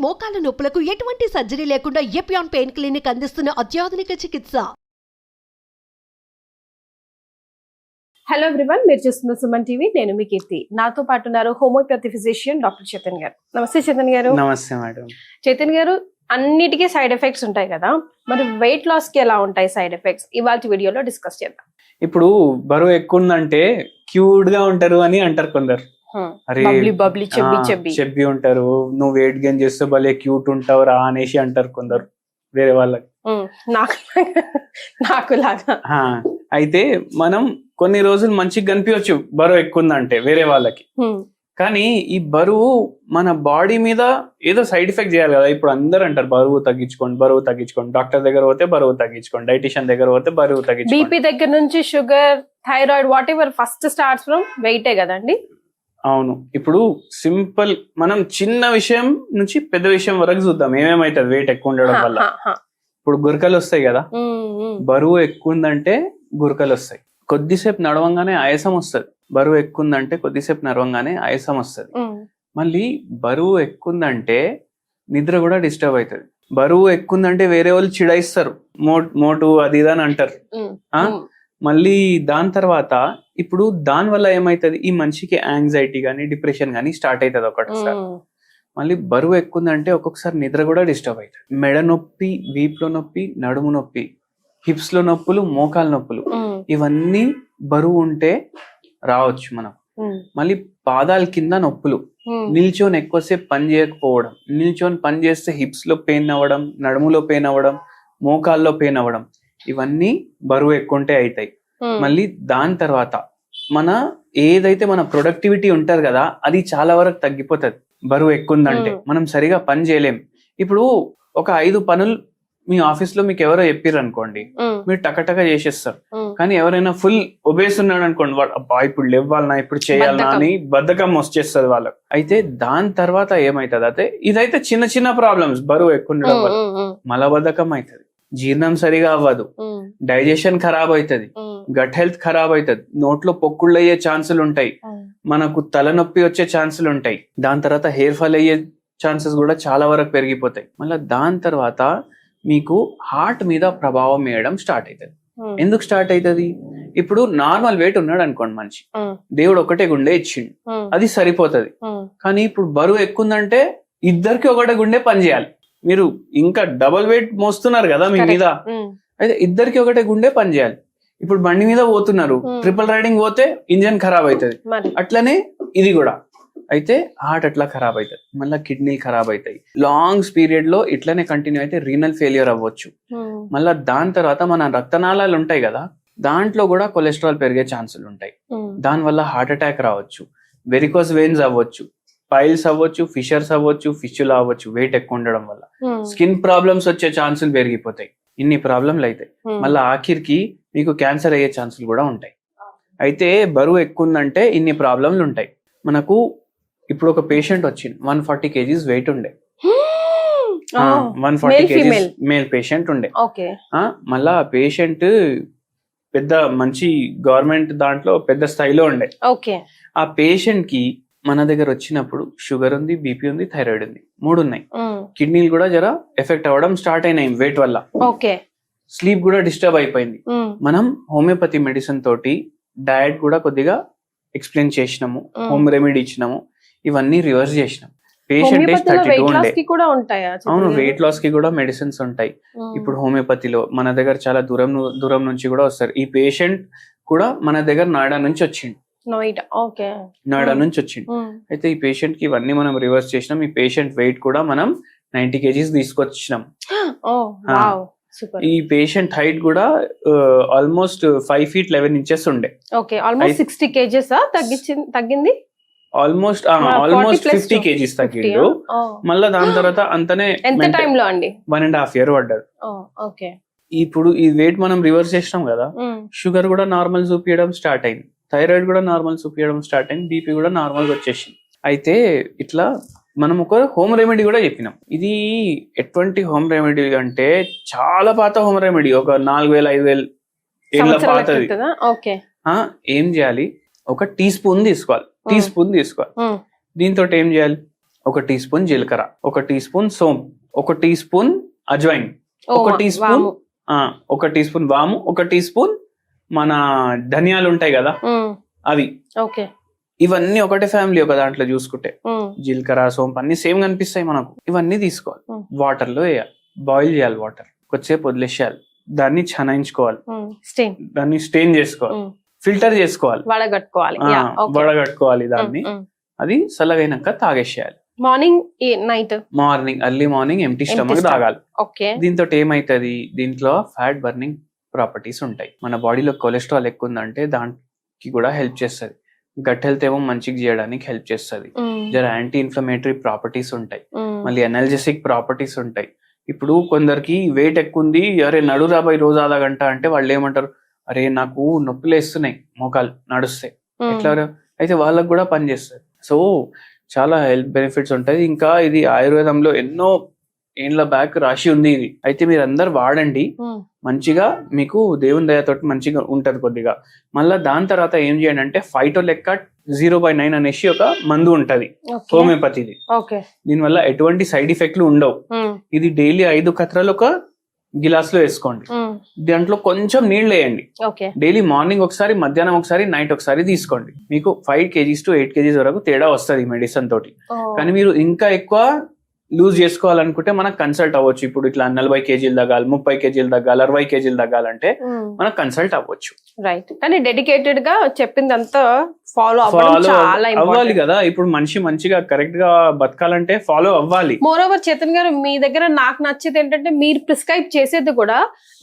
మోకాల నొప్పులకు ఎటువంటి సర్జరీ లేకుండా ఎపియాన్ పెయిన్ క్లినిక్ అందిస్తున్న అత్యాధునిక చికిత్స. హలో ఎవ్రీవన్, మీరు చూస్తున్న సుమన్ టీవీ. నేను మీ కీర్తి. నాతో పాటు ఉన్నారు హోమియోపతి ఫిజిషియన్ డాక్టర్ చేతన్ గారు. నమస్తే చేతన్ గారు. నమస్తే మేడం. చేతన్ గారు, అన్నిటికీ సైడ్ ఎఫెక్ట్స్ ఉంటాయి కదా, మరి వెయిట్ లాస్ కి ఎలా ఉంటాయి సైడ్ ఎఫెక్ట్స్? ఇవాళ వీడియోలో డిస్కస్ చేద్దాం. ఇప్పుడు బరువు ఎక్కువ ఉందంటే క్యూట్ గా ఉంటారు అని అంటారు కొందరు. అరే బబ్లీ చెబ్బి ఉంటారు, నువ్వు వెయిట్ గెయిన్ చేస్తే భలే క్యూట్ ఉంటావు రా అనేసి అంటారు కొందరు వేరే వాళ్ళకి. నాకు లాగా అయితే మనం కొన్ని రోజులు మంచిగా కనిపించవచ్చు బరువు ఎక్కువ ఉందంటే వేరే వాళ్ళకి, కానీ ఈ బరువు మన బాడీ మీద ఏదో సైడ్ ఎఫెక్ట్ చేయాలి కదా. ఇప్పుడు అందరూ అంటారు బరువు తగ్గించుకోండి, డాక్టర్ దగ్గర పోతే బరువు తగ్గించుకోండి, డైటిషియన్ దగ్గర పోతే బరువు తగ్గించుకోండి. బీపీ దగ్గర నుంచి sugar, thyroid, whatever first starts from వెయిటే కదండి. అవును. ఇప్పుడు సింపుల్ మనం చిన్న విషయం నుంచి పెద్ద విషయం వరకు చూద్దాం ఏమేమైతుంది వెయిట్ ఎక్కువ ఉండడం వల్ల. ఇప్పుడు గురకలు వస్తాయి కదా, బరువు ఎక్కువ ఉందంటే గురకలు వస్తాయి. కొద్దిసేపు నడవంగానే ఆయాసం వస్తుంది. బరువు ఎక్కువ ఉందంటే కొద్దిసేపు నడవంగానే ఆయాసం వస్తుంది. మళ్ళీ బరువు ఎక్కువ ఉందంటే నిద్ర కూడా డిస్టర్బ్ అవుతుంది. బరువు ఎక్కువ ఉందంటే వేరే వాళ్ళు చిడాయిస్తారు, మోటు అది ఇది అని అంటారు. మళ్ళీ దాని తర్వాత ఇప్పుడు దాని వల్ల ఏమైతుంది, ఈ మనిషికి యాంగ్జైటీ గానీ డిప్రెషన్ గానీ స్టార్ట్ అవుతుంది ఒకటిసారి. మళ్ళీ బరువు ఎక్కువ ఉందంటే ఒక్కొక్కసారి నిద్ర కూడా డిస్టర్బ్ అవుతుంది. మెడ నొప్పి, వీపులో నొప్పి, నడుము నొప్పి, హిప్స్ లో నొప్పులు, మోకాల నొప్పులు, ఇవన్నీ బరువు ఉంటే రావచ్చు మనం. మళ్ళీ పాదాల కింద నొప్పులు, నిల్చొని ఎక్కువసేపు పని చేయకపోవడం, నిల్చొని పని చేస్తే హిప్స్ లో పెయిన్ అవ్వడం, నడుములో పెయిన్ అవ్వడం, మోకాల్లో పెయిన్ అవ్వడం, ఇవన్నీ బరువు ఎక్కువ ఉంటే అవుతాయి. మళ్ళీ దాని తర్వాత మన ఏదైతే మన ప్రొడక్టివిటీ ఉంటది కదా, అది చాలా వరకు తగ్గిపోతుంది బరువు ఎక్కువ ఉందంటే. మనం సరిగా పని చేయలేం. ఇప్పుడు ఒక 5 పనులు మీ ఆఫీస్ లో మీకు ఎవరో చెప్పారు అనుకోండి, మీరు టకటక చేసేస్తారు. కానీ ఎవరైనా ఫుల్ ఒబేస్ ఉన్నాడు అనుకోండి, అబ్బా ఇప్పుడు లేవాలనా, ఇప్పుడు చేయాలనా అని బద్ధకం వచ్చేస్తుంది వాళ్ళకు. అయితే దాని తర్వాత ఏమైతుంది అంటే, ఇదైతే చిన్న చిన్న ప్రాబ్లమ్స్ బరువు ఎక్కువ ఉండడం వల్ల. మలబద్ధకం అవుతుంది, జీర్ణం సరిగా అవ్వదు, డైజెషన్ ఖరాబ్ అవుతుంది, గట్ హెల్త్ ఖరాబ్ అవుతుంది, నోట్లో పొక్కుళ్ళు అయ్యే ఛాన్సులు ఉంటాయి, మనకు తలనొప్పి వచ్చే ఛాన్సులు ఉంటాయి. దాని తర్వాత హెయిర్ ఫాల్ అయ్యే ఛాన్సెస్ కూడా చాలా వరకు పెరిగిపోతాయి. మళ్ళీ దాని తర్వాత మీకు హార్ట్ మీద ప్రభావం వేయడం స్టార్ట్ అవుతుంది. ఎందుకు స్టార్ట్ అవుతుంది? ఇప్పుడు నార్మల్ వెయిట్ ఉన్నాడు అనుకోండి మనిషి, దేవుడు ఒకటే గుండె ఇచ్చిండు, అది సరిపోతుంది. కానీ ఇప్పుడు బరువు ఎక్కువ ఉందంటే ఇద్దరికి ఒకటే గుండె పని చేయాలి. మీరు ఇంకా డబుల్ వెయిట్ మోస్తున్నారు కదా మీ మీద, అయితే ఇద్దరికి ఒకటే గుండె పని చేయాలి. ఇప్పుడు బండి మీద పోతున్నారు, ట్రిపుల్ రైడింగ్ పోతే ఇంజన్ ఖరాబ్ అవుతుంది, అట్లనే ఇది కూడా. అయితే హార్ట్ అట్లా ఖరాబ్ అవుతుంది, మళ్ళీ కిడ్నీ ఖరాబ్ అవుతాయి. లాంగ్ పీరియడ్ లో ఇట్లనే కంటిన్యూ అయితే రీనల్ ఫెయిలియర్ అవ్వచ్చు. మళ్ళీ దాని తర్వాత మన రక్తనాళాలు ఉంటాయి కదా, దాంట్లో కూడా కొలెస్ట్రాల్ పెరిగే ఛాన్సులు ఉంటాయి. దాని వల్ల హార్ట్ అటాక్ రావచ్చు, వెరికోస్ వెయిన్స్ అవ్వచ్చు, పైల్స్ అవ్వచ్చు, ఫిషర్స్ అవ్వచ్చు, ఫిష్యులు అవ్వచ్చు వెయిట్ ఎక్కువ ఉండడం వల్ల. స్కిన్ ప్రాబ్లమ్స్ వచ్చే ఛాన్సులు పెరిగిపోతాయి. ఇన్ని ప్రాబ్లంలు అయితే మళ్ళీ ఆఖరికి మీకు క్యాన్సర్ అయ్యే ఛాన్సులు కూడా ఉంటాయి. అయితే బరువు ఎక్కువ ఉందంటే ఇన్ని ప్రాబ్లంలు ఉంటాయి. మనకు ఇప్పుడు ఒక పేషెంట్ వచ్చింది, 140 kgs వెయిట్ ఉండే, 140 kgs మేల్ పేషెంట్ ఉండే. మళ్ళా ఆ పేషెంట్ పెద్ద మంచి గవర్నమెంట్ దాంట్లో పెద్ద స్థాయిలో ఉండే. ఆ పేషెంట్ కి మన దగ్గర వచ్చినప్పుడు షుగర్ ఉంది, బీపీ ఉంది, థైరాయిడ్ ఉంది, 3 ఉన్నాయి. కిడ్నీలు కూడా జర ఎఫెక్ట్ అవ్వడం స్టార్ట్ అయినాయి వెయిట్ వల్ల. స్లీప్ కూడా డిస్టర్బ్ అయిపోయింది. మనం హోమియోపతి మెడిసిన్ తోటి డయట్ కూడా కొద్దిగా ఎక్స్ప్లెయిన్ చేసినాము, హోమ్ రెమెడీ ఇచ్చినాము, ఇవన్నీ రివర్స్ చేసినాం. పేషెంట్ ఏజ్ 32 ఉండే. అవును, వెయిట్ లాస్ కి కూడా మెడిసిన్స్ ఉంటాయి ఇప్పుడు హోమియోపతిలో. మన దగ్గర చాలా దూరం నుంచి కూడా వస్తారు. ఈ పేషెంట్ కూడా మన దగ్గర నోయిడా నుంచి వచ్చిండు. అయితే ఈ పేషెంట్ కి ఇవన్నీ మనం రివర్స్ చేసినాం. ఈ పేషెంట్ వెయిట్ కూడా మనం 90 kgs తీసుకొచ్చినాం. ఈ పేషెంట్ హైట్ కూడా ఆల్మోస్ట్ 5 feet 11 inches ఉండే. 60 kgs తగ్గింది, ఆల్మోస్ట్ 50 kgs తగ్గిండు. మళ్ళీ దాని తర్వాత అంతనే 1.5 year పడ్డాడు. ఇప్పుడు ఈ వెయిట్ మనం రివర్స్ చేసినాం కదా, షుగర్ కూడా నార్మల్ చూపించడం స్టార్ట్ అయింది, థైరాయిడ్ కూడా నార్మల్ చూపించడం స్టార్ట్ అయింది, బీపీ కూడా నార్మల్ గా వచ్చేసింది. అయితే ఇట్లా మనం ఒక హోమ్ రెమెడీ కూడా చెప్పినాం. ఇది ఎటువంటి హోమ్ రెమెడీ అంటే చాలా పాత హోమ్ రెమెడీ, ఒక 4000-5000 ఏళ్ళ పాతది. ఏం చేయాలి, ఒక టీ స్పూన్ తీసుకోవాలి. దీంతో ఏం చేయాలి, 1 టీ స్పూన్ జీలకర్ర, 1 టీ స్పూన్ సోంపు, 1 టీ స్పూన్ అజ్వైన్, ఓ, 1 టీ స్పూన్ వాము. 1 టీ స్పూన్ వాము, 1 టీ స్పూన్ మన ధనియాలు ఉంటాయి కదా అవి. ఓకే. ఇవన్నీ ఒకటే ఫ్యామిలీ ఒక దాంట్లో చూసుకుంటే. జీలకర్ర సోంపు అన్ని సేమ్ కనిపిస్తాయి మనకు. ఇవన్నీ తీసుకోవాలి, వాటర్ లో వేయాలి, బాయిల్ చేయాలి, వాటర్ కొద్దిసేపు వదిలేసేయాలి, దాన్ని చనాయించుకోవాలి, దాన్ని స్టెయిన్ చేసుకోవాలి, ఫిల్టర్ చేసుకోవాలి, వడగట్టుకోవాలి, వడగట్టుకోవాలి దాన్ని. అది చల్లగైనాక తాగేసేయాలి. Morning night, early morning empty stomach తాగాలి. ఓకే. దీంతో ఏమైతుంది, దీంట్లో ఫ్యాట్ బర్నింగ్ ప్రాపర్టీస్ ఉంటాయి. మన బాడీలో కొలెస్ట్రాల్ ఎక్కువ ఉందంటే దానికి కూడా హెల్ప్ చేస్తుంది. గట్ హెల్త్ ఏమో మంచిగా చేయడానికి హెల్ప్ చేస్తుంది. జర యాంటీ ఇన్ఫ్లమేటరీ ప్రాపర్టీస్ ఉంటాయి, మళ్ళీ ఎనర్జెటిక్ ప్రాపర్టీస్ ఉంటాయి. ఇప్పుడు కొందరికి వెయిట్ ఎక్కువ ఉంది, అరే నడు రాబోయే రోజు ఆధా గంట అంటే వాళ్ళు ఏమంటారు, అరే నాకు నొప్పులు వేస్తున్నాయి మోకాలు నడుస్తే, ఎట్లా అయితే వాళ్ళకు కూడా పనిచేస్తుంది. సో చాలా హెల్త్ బెనిఫిట్స్ ఉంటాయి. ఇంకా ఇది ఆయుర్వేదంలో ఎన్నో ఏండ్ల బ్యాక్ రాసి ఉంది ఇది. అయితే మీరు అందరు వాడండి, మంచిగా మీకు దేవుని దయతోటి మంచిగా ఉంటది కొద్దిగా. మళ్ళా దాని తర్వాత ఏం చేయండి అంటే ఫైటోలెక్క 0/9 అనేసి ఒక మందు ఉంటది హోమియోపతిది. దీనివల్ల ఎటువంటి సైడ్ ఎఫెక్ట్లు ఉండవు. ఇది డైలీ 5 కత్రాలు ఒక గిలాస్ లో వేసుకోండి, దాంట్లో కొంచెం నీళ్ళు వేయండి. డైలీ మార్నింగ్ ఒకసారి, మధ్యాహ్నం ఒకసారి, నైట్ ఒకసారి తీసుకోండి. మీకు 5 kgs to 8 kgs వరకు తేడా వస్తుంది మెడిసిన్ తోటి. కానీ మీరు ఇంకా ఎక్కువ లూజ్ చేసుకోవాలనుకుంటే మనకు కన్సల్ట్ అవ్వచ్చు. ఇప్పుడు ఇట్లా 40 kgs తగ్గాలి, 30 kgs తగ్గాలి, 60 kgs తగ్గాలంటే మనకు కన్సల్ట్ అవ్వచ్చు. రైట్. కానీ డెడికేటెడ్ గా చెప్పిందంతా ఫాలో అవ్వాలి కదా. ఇప్పుడు మనిషి మంచిగా కరెక్ట్ గా బతకాలంటే ఫాలో అవ్వాలి. మోర్ ఓవర్ చేతన్ గారు, మీ దగ్గర నాకు నచ్చేది ఏంటంటే మీరు ప్రిస్క్రైబ్ చేసేది కూడా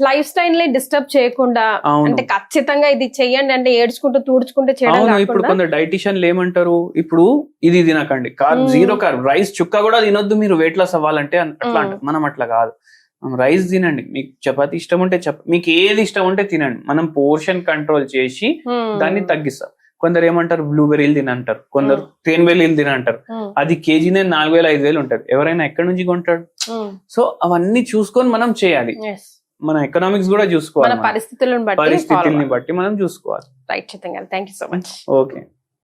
లైఫ్ స్టైల్ ని డిస్టర్బ్ చేయకుండా, అంటే ఖచ్చితంగా ఇది చెయ్యండి అంటే ఏడ్చుకుంటూ తూడ్చుకుంటూ చేయడం. ఇప్పుడు కొందరు డైటిషియన్లు ఏమంటారు, ఇప్పుడు ఇది తినకండి, కార్బ్ 0 కార్బ్, రైస్ చుక్క కూడా తినొద్దు మీరు వెయిట్ లాస్ అవ్వాలంటే అట్లా అంటారు. మనం అట్లా కాదు, రైస్ తినండి, మీకు చపాతి ఇష్టం ఉంటే మీకు ఏది ఇష్టం ఉంటే తినండి. మనం పోర్షన్ కంట్రోల్ చేసి దాన్ని తగ్గిస్తాం. కొందరు ఏమంటారు బ్లూబెర్రీలు తినంటారు, కొందరు తేనెబెర్రీలు తినంటారు. అది కేజీనే 4,000-5,000 ఉంటది. ఎవరైనా ఎక్కడి నుంచి కొంటాడు? సో అవన్నీ చూసుకొని మనం చేయాలి. మన ఎకనామిక్స్ కూడా చూసుకోవాలి, పరిస్థితుల్ని బట్టి మనం చూసుకోవాలి. Right. Thank you so much. Okay.